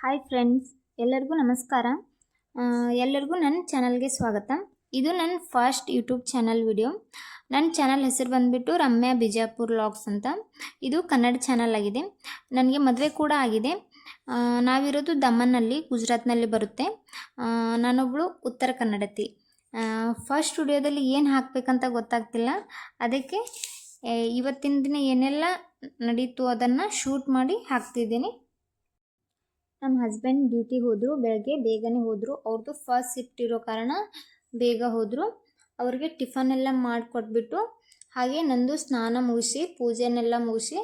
Hi friends, ಎಲ್ಲರಿಗೂ ನಮಸ್ಕಾರ. ಎಲ್ಲರಿಗೂ ನನ್ನ ಚಾನಲ್ಗೆ ಸ್ವಾಗತ. ಇದು ನನ್ನ ಫಸ್ಟ್ ಯೂಟ್ಯೂಬ್ ಚಾನಲ್ ವಿಡಿಯೋ. ನನ್ನ ಚಾನಲ್ ಹೆಸರು ಬಂದುಬಿಟ್ಟು ರಮ್ಯಾ ಬಿಜಾಪುರ್ ವ್ಲಾಗ್ಸ್ ಅಂತ. ಇದು ಕನ್ನಡ ಚಾನಲ್ ಆಗಿದೆ. ನನಗೆ ಮದುವೆ ಕೂಡ ಆಗಿದೆ. ನಾವಿರೋದು ದಮನ್ನಲ್ಲಿ, ಗುಜರಾತ್ನಲ್ಲಿ ಬರುತ್ತೆ. ನಾನೊಬ್ಬಳು ಉತ್ತರ ಕನ್ನಡತಿ. ಫಸ್ಟ್ ವಿಡಿಯೋದಲ್ಲಿ ಏನು ಹಾಕಬೇಕಂತ ಗೊತ್ತಾಗ್ತಿಲ್ಲ. ಅದಕ್ಕೆ ಇವತ್ತಿನ ದಿನ ಏನೆಲ್ಲ ನಡೀತು ಅದನ್ನು ಶೂಟ್ ಮಾಡಿ ಹಾಕ್ತಿದ್ದೀನಿ. ನಮ್ಮ ಹಸ್ಬೆಂಡ್ ಡ್ಯೂಟಿ ಹೋದರು, ಬೆಳಗ್ಗೆ ಬೇಗನೆ ಹೋದರು. ಅವ್ರದ್ದು ಫಸ್ಟ್ ಶಿಫ್ಟ್ ಇರೋ ಕಾರಣ ಬೇಗ ಹೋದರು. ಅವ್ರಿಗೆ ಟಿಫನ್ ಎಲ್ಲ ಮಾಡಿಕೊಟ್ಬಿಟ್ಟು, ಹಾಗೆ ನಂದು ಸ್ನಾನ ಮುಗಿಸಿ ಪೂಜೆನೆಲ್ಲ ಮುಗಿಸಿ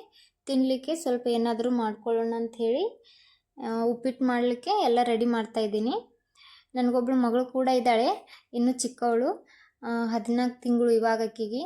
ತಿನ್ನಲಿಕ್ಕೆ ಸ್ವಲ್ಪ ಏನಾದರೂ ಮಾಡ್ಕೊಳ್ಳೋಣ ಅಂಥೇಳಿ ಉಪ್ಪಿಟ್ಟು ಮಾಡಲಿಕ್ಕೆ ಎಲ್ಲ ರೆಡಿ ಮಾಡ್ತಾಯಿದ್ದೀನಿ. ನನಗೊಬ್ಬಳು ಮಗಳು ಕೂಡ ಇದ್ದಾಳೆ, ಇನ್ನೂ ಚಿಕ್ಕವಳು, 14 ತಿಂಗಳು ಇವಾಗ ಆಕೆಗೆ.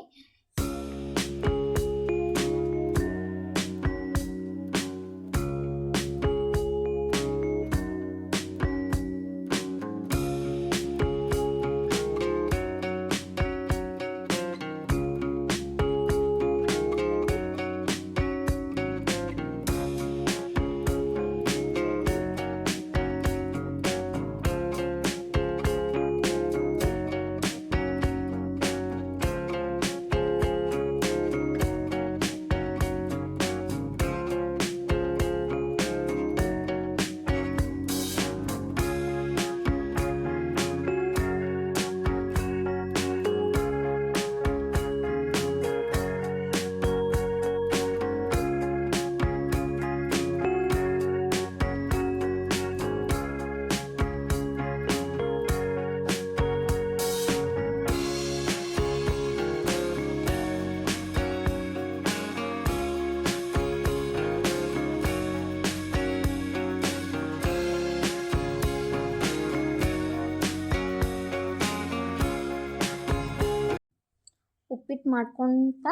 ಉಪ್ಪಿಟ್ಟು ಮಾಡ್ಕೊತ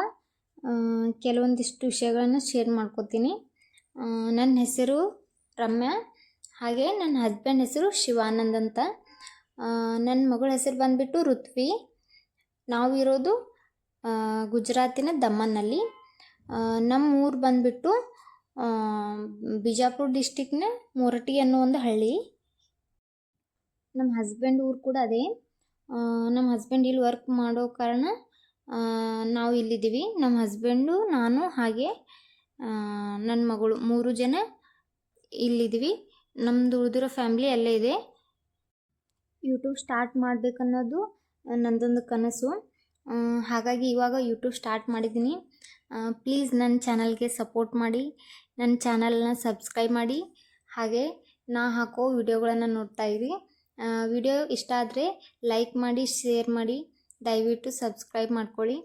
ಕೆಲವೊಂದಿಷ್ಟು ವಿಷಯಗಳನ್ನು ಶೇರ್ ಮಾಡ್ಕೋತೀನಿ. ನನ್ನ ಹೆಸರು ರಮ್ಯಾ, ಹಾಗೆ ನನ್ನ ಹಸ್ಬೆಂಡ್ ಹೆಸರು ಶಿವಾನಂದ್ ಅಂತ. ನನ್ನ ಮಗಳ ಹೆಸರು ಬಂದುಬಿಟ್ಟು ಋತ್ವಿ. ನಾವಿರೋದು ಗುಜರಾತಿನ ದಮನ್ನಲ್ಲಿ. ನಮ್ಮ ಊರು ಬಂದುಬಿಟ್ಟು ಬಿಜಾಪುರ ಡಿಸ್ಟಿಕ್ನ ಮೋರಟಿ ಅನ್ನೋ ಒಂದು ಹಳ್ಳಿ. ನಮ್ಮ ಹಸ್ಬೆಂಡ್ ಊರು ಕೂಡ ಅದೇ. ನಮ್ಮ ಹಸ್ಬೆಂಡ್ ಇಲ್ಲಿ ವರ್ಕ್ ಮಾಡೋ ಕಾರಣ ನಾವು ಇಲ್ಲಿದ್ದೀವಿ. ನಮ್ಮ ಹಸ್ಬೆಂಡು, ನಾನು, ಹಾಗೆ ನನ್ನ ಮಗಳು, 3 ಜನ ಇಲ್ಲಿದ್ದೀವಿ. ನಮ್ಮದು ಉಳಿದಿರೋ ಫ್ಯಾಮ್ಲಿ ಅಲ್ಲೇ ಇದೆ. ಯೂಟ್ಯೂಬ್ ಸ್ಟಾರ್ಟ್ ಮಾಡಬೇಕನ್ನೋದು ನನ್ನದೊಂದು ಕನಸು. ಹಾಗಾಗಿ ಇವಾಗ ಯೂಟ್ಯೂಬ್ ಸ್ಟಾರ್ಟ್ ಮಾಡಿದ್ದೀನಿ. ಪ್ಲೀಸ್ ನನ್ನ ಚಾನಲ್ಗೆ ಸಪೋರ್ಟ್ ಮಾಡಿ, ನನ್ನ ಚಾನಲ್ನ ಸಬ್ಸ್ಕ್ರೈಬ್ ಮಾಡಿ, ಹಾಗೆ ನಾ ಹಾಕೋ ವಿಡಿಯೋಗಳನ್ನು ನೋಡ್ತಾಯಿರಿ. ವಿಡಿಯೋ ಇಷ್ಟ ಆದರೆ ಲೈಕ್ ಮಾಡಿ, ಶೇರ್ ಮಾಡಿ, ದಯವಿಟ್ಟು ಸಬ್ಸ್ಕ್ರೈಬ್ ಮಾಡ್ಕೊಳ್ಳಿ.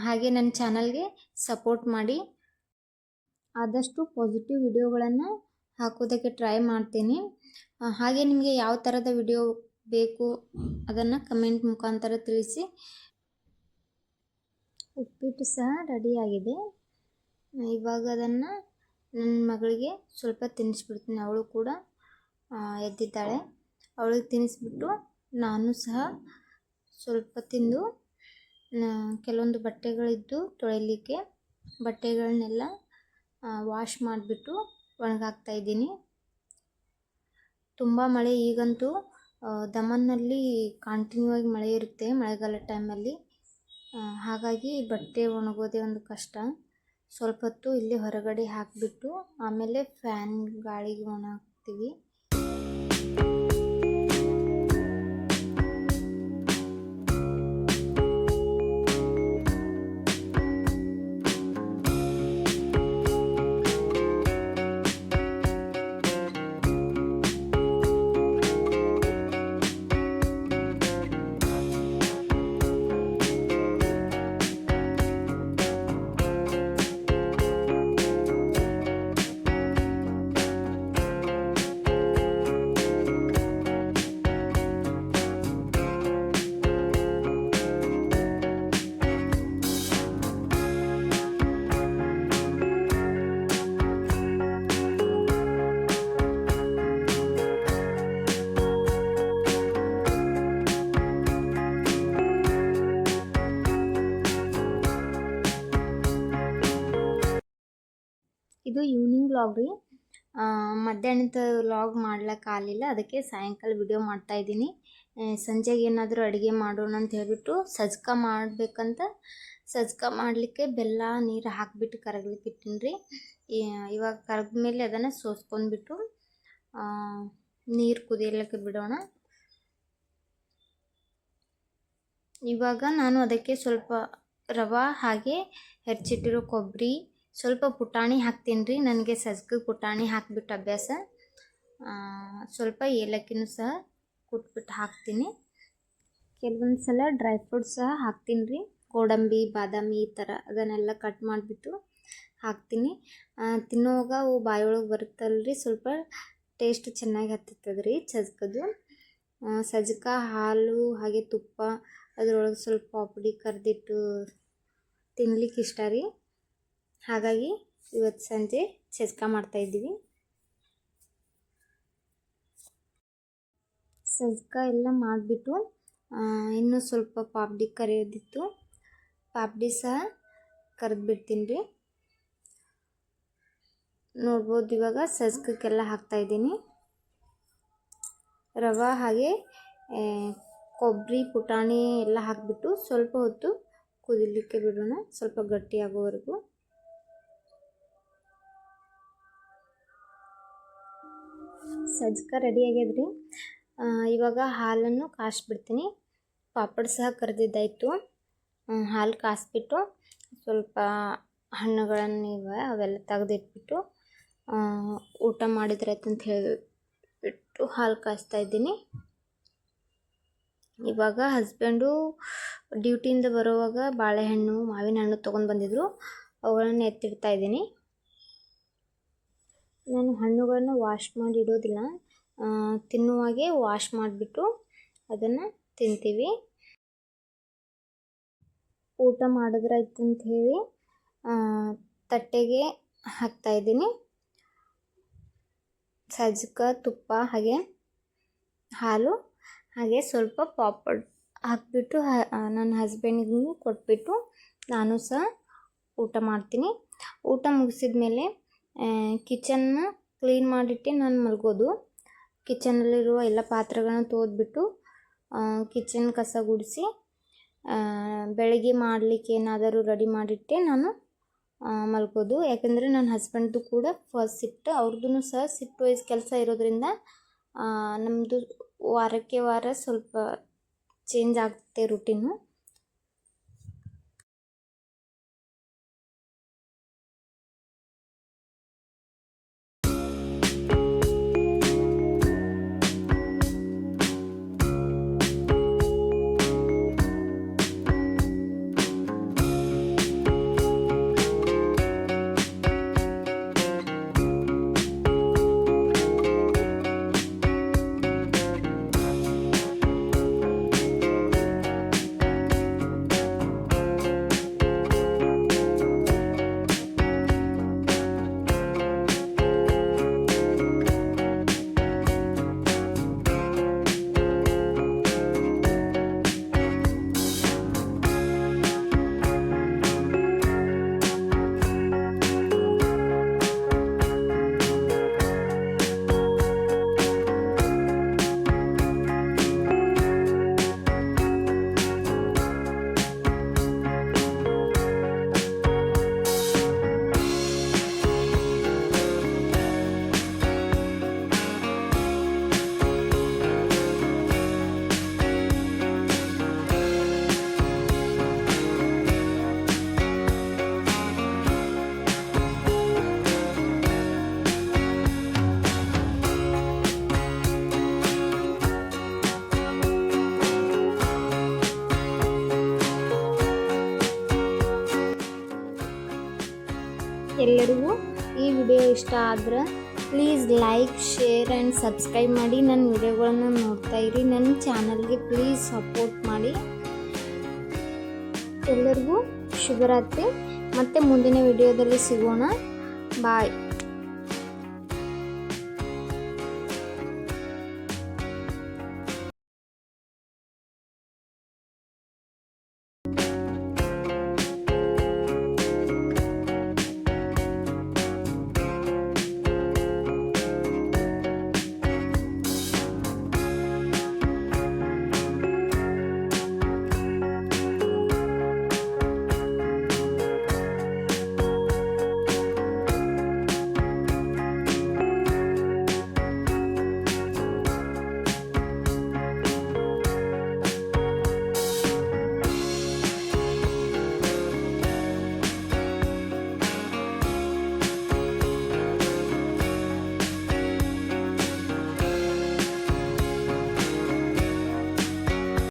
ಹಾಗೆ ನನ್ನ ಚಾನಲ್ಗೆ ಸಪೋರ್ಟ್ ಮಾಡಿ. ಆದಷ್ಟು ಪಾಸಿಟಿವ್ ವಿಡಿಯೋಗಳನ್ನು ಹಾಕೋದಕ್ಕೆ ಟ್ರೈ ಮಾಡ್ತೀನಿ. ಹಾಗೆ ನಿಮಗೆ ಯಾವ ಥರದ ವಿಡಿಯೋ ಬೇಕು ಅದನ್ನು ಕಮೆಂಟ್ ಮುಖಾಂತರ ತಿಳಿಸಿ. ಉಪ್ಪಿಟ್ಟು ಸಹ ರೆಡಿಯಾಗಿದೆ. ಇವಾಗ ಅದನ್ನು ನನ್ನ ಮಗಳಿಗೆ ಸ್ವಲ್ಪ ತಿನ್ನಿಸ್ಬಿಡ್ತೀನಿ. ಅವಳು ಕೂಡ ಎದ್ದಿದ್ದಾಳೆ. ಅವಳಿಗೆ ತಿನ್ನಿಸ್ಬಿಟ್ಟು ನಾನು ಸಹ ಸ್ವಲ್ಪ ತಿಂದು, ಕೆಲವೊಂದು ಬಟ್ಟೆಗಳಿದ್ದು ತೊಳಿಲಿಕ್ಕೆ ಬಟ್ಟೆಗಳನ್ನೆಲ್ಲ ವಾಶ್ ಮಾಡಿಬಿಟ್ಟು ಒಣಗಾಕ್ತಾಯಿದ್ದೀನಿ. ತುಂಬ ಮಳೆ ಈಗಂತೂ ದಮನ್ನಲ್ಲಿ ಕಂಟಿನ್ಯೂ ಆಗಿ ಮಳೆ ಇರುತ್ತೆ ಮಳೆಗಾಲ ಟೈಮಲ್ಲಿ. ಹಾಗಾಗಿ ಬಟ್ಟೆ ಒಣಗೋದೇ ಒಂದು ಕಷ್ಟ. ಸ್ವಲ್ಪ ಹೊತ್ತು ಇಲ್ಲಿ ಹೊರಗಡೆ ಹಾಕಿಬಿಟ್ಟು ಆಮೇಲೆ ಫ್ಯಾನ್ ಗಾಳಿಗೆ ಒಣಹಾಕ್ತೀವಿ. ಇದು ಈವ್ನಿಂಗ್ ವ್ಲಾಗ್ ರೀ. ಮಧ್ಯಾಹ್ನದ ವ್ಲಾಗ್ ಮಾಡ್ಲಿಕ್ಕಾಗಲಿಲ್ಲ, ಅದಕ್ಕೆ ಸಾಯಂಕಾಲ ವಿಡಿಯೋ ಮಾಡ್ತಾಯಿದ್ದೀನಿ. ಸಂಜೆಗೆ ಏನಾದರೂ ಅಡುಗೆ ಮಾಡೋಣ ಅಂತ ಹೇಳಿಬಿಟ್ಟು ಸಜ್ಕ ಮಾಡಬೇಕಂತ ಸಜ್ಕ ಮಾಡಲಿಕ್ಕೆ ಬೆಲ್ಲ ನೀರು ಹಾಕಿಬಿಟ್ಟು ಕರಗಲಿಕ್ಕೆ ಇಟ್ಟಿನಿ ರೀ. ಇವಾಗ ಕರಗಿದ ಮೇಲೆ ಅದನ್ನು ಸೋಸ್ಕೊಂಡ್ಬಿಟ್ಟು ನೀರು ಕುದಿಯಲಿಕ್ಕೆ ಬಿಡೋಣ. ಇವಾಗ ನಾನು ಅದಕ್ಕೆ ಸ್ವಲ್ಪ ರವೆ ಹಾಗೆ ಹೆಚ್ಚಿಟ್ಟಿರೋ ಕೊಬ್ಬರಿ, ಸ್ವಲ್ಪ ಪುಟಾಣಿ ಹಾಕ್ತೀನಿ ರೀ. ನನಗೆ ಸಜ್ಕ ಪುಟಾಣಿ ಹಾಕಿಬಿಟ್ಟು ಅಭ್ಯಾಸ. ಸ್ವಲ್ಪ ಏಲಕ್ಕಿನೂ ಸಹ ಕುಟ್ಬಿಟ್ಟು ಹಾಕ್ತೀನಿ. ಕೆಲವೊಂದು ಸಲ ಡ್ರೈ ಫ್ರೂಟ್ಸ್ ಸಹ ಹಾಕ್ತೀನಿ ರೀ. ಗೋಡಂಬಿ, ಬಾದಾಮಿ ಈ ಥರ ಅದನ್ನೆಲ್ಲ ಕಟ್ ಮಾಡಿಬಿಟ್ಟು ಹಾಕ್ತೀನಿ. ತಿನ್ನುವಾಗ ಅವು ಬಾಯೊಳಗೆ ಬರುತ್ತಲ್ರಿ, ಸ್ವಲ್ಪ ಟೇಸ್ಟ್ ಚೆನ್ನಾಗಿ ಹತ್ತುತ್ತದೆ ರೀ ಸಜ್ಕದು. ಸಜ್ಕ ಹಾಲು ಹಾಗೆ ತುಪ್ಪ ಅದರೊಳಗೆ ಸ್ವಲ್ಪ ಪಾಪಡಿ ಕರೆದಿಟ್ಟು ತಿನ್ಲಿಕ್ಕೆ ಇಷ್ಟ ರೀ. ಹಾಗಾಗಿ ಇವತ್ತು ಸಂಜೆ ಸಜ್ಕ ಮಾಡ್ತಾಯಿದ್ದೀವಿ. ಸಜ್ಕ ಎಲ್ಲ ಮಾಡಿಬಿಟ್ಟು ಇನ್ನೂ ಸ್ವಲ್ಪ ಪಾಪಡಿ ಕರಿಯೋದಿತ್ತು, ಪಾಪಡಿ ಸಹ ಕರೆದ್ಬಿಡ್ತೀನಿ ರೀ. ನೋಡ್ಬೋದು ಇವಾಗ ಸಜ್ಕಕ್ಕೆಲ್ಲ ಹಾಕ್ತಾಯಿದ್ದೀನಿ. ರವೆ ಹಾಗೆ ಕೊಬ್ಬರಿ ಪುಟಾಣಿ ಎಲ್ಲ ಹಾಕಿಬಿಟ್ಟು ಸ್ವಲ್ಪ ಹೊತ್ತು ಕುದಿಲಿಕ್ಕೆ ಬಿಡೋಣ, ಸ್ವಲ್ಪ ಗಟ್ಟಿಯಾಗೋವರೆಗೂ. ಸಜ್ಕ ರೆಡಿ ಆಗ್ಯದ್ರಿ. ಇವಾಗ ಹಾಲನ್ನು ಕಾಯಿಸ್ಬಿಡ್ತೀನಿ. ಪಾಪಡ್ ಸಹ ಕರೆದಿದ್ದಾಯಿತು. ಹಾಲು ಕಾಯಿಸ್ಬಿಟ್ಟು ಸ್ವಲ್ಪ ಹಣ್ಣುಗಳನ್ನು ಇವೆ ಅವೆಲ್ಲ ತೆಗೆದಿಟ್ಬಿಟ್ಟು ಊಟ ಮಾಡಿದ್ರಾಯ್ತು ಅಂತ ಹೇಳಿಬಿಟ್ಟು ಹಾಲು ಕಾಯಿಸ್ತಾ ಇದ್ದೀನಿ. ಇವಾಗ ಹಸ್ಬೆಂಡು ಡ್ಯೂಟಿಯಿಂದ ಬರೋವಾಗ ಬಾಳೆಹಣ್ಣು ಮಾವಿನ ಹಣ್ಣು ತೊಗೊಂಡು ಬಂದಿದ್ರು, ಅವುಗಳನ್ನು ಎತ್ತಿಡ್ತಾ ಇದ್ದೀನಿ. ನಾನು ಹಣ್ಣುಗಳನ್ನು ವಾಶ್ ಮಾಡಿ ಇಡೋದಿಲ್ಲ, ತಿನ್ನುವಾಗೆ ವಾಶ್ ಮಾಡಿಬಿಟ್ಟು ಅದನ್ನು ತಿಂತೀವಿ. ಊಟ ಮಾಡಿದ್ರಾಯ್ತು ಅಂತ ಹೇಳಿ ತಟ್ಟೆಗೆ ಹಾಕ್ತಾಯಿದ್ದೀನಿ. ಸಜ್ಕ, ತುಪ್ಪ ಹಾಗೆ ಹಾಲು ಹಾಗೆ ಸ್ವಲ್ಪ ಪಾಪಡ್ ಹಾಕಿಬಿಟ್ಟು ನನ್ನ ಹಸ್ಬೆಂಡಿಗೂ ಕೊಟ್ಬಿಟ್ಟು ನಾನು ಸಹ ಊಟ ಮಾಡ್ತೀನಿ. ಊಟ ಮುಗಿಸಿದ ಮೇಲೆ ಕಿಚನ್ನ ಕ್ಲೀನ್ ಮಾಡಿಟ್ಟು ನಾನು ಮಲಗೋದು. ಕಿಚನಲ್ಲಿರುವ ಎಲ್ಲ ಪಾತ್ರೆಗಳನ್ನ ತೊಳೆದ್ಬಿಟ್ಟು ಕಿಚನ್ ಕಸ ಗುಡಿಸಿ ಬೆಳಗ್ಗೆ ಮಾಡಲಿಕ್ಕೆ ಏನಾದರೂ ರೆಡಿ ಮಾಡಿಟ್ಟೆ ನಾನು ಮಲ್ಕೋದು. ಯಾಕೆಂದರೆ ನನ್ನ ಹಸ್ಬೆಂಡ್ದು ಕೂಡ ಫಸ್ಟ್ ಶಿಫ್ಟ್, ಅವ್ರದ್ದು ಸಹ ಶಿಫ್ಟ್ ವೈಸ್ ಕೆಲಸ ಇರೋದ್ರಿಂದ ನಮ್ಮದು ವಾರಕ್ಕೆ ವಾರ ಸ್ವಲ್ಪ ಚೇಂಜ್ ಆಗುತ್ತೆ ರುಟೀನು. ಎಲ್ಲರಿಗೂ ಈ ವಿಡಿಯೋ ಇಷ್ಟ ಆದರೆ please like, share and subscribe ಮಾಡಿ. ನನ್ನ ವಿಡಿಯೋಗಳನ್ನು ನೋಡ್ತಾ ಇರಿ. ನನ್ನ ಚಾನಲ್ಗೆ ಪ್ಲೀಸ್ ಸಪೋರ್ಟ್ ಮಾಡಿ. ಎಲ್ಲರಿಗೂ ಶುಭರಾತ್ರಿ. ಮತ್ತೆ ಮುಂದಿನ ವಿಡಿಯೋದಲ್ಲಿ ಸಿಗೋಣ. ಬಾಯ್.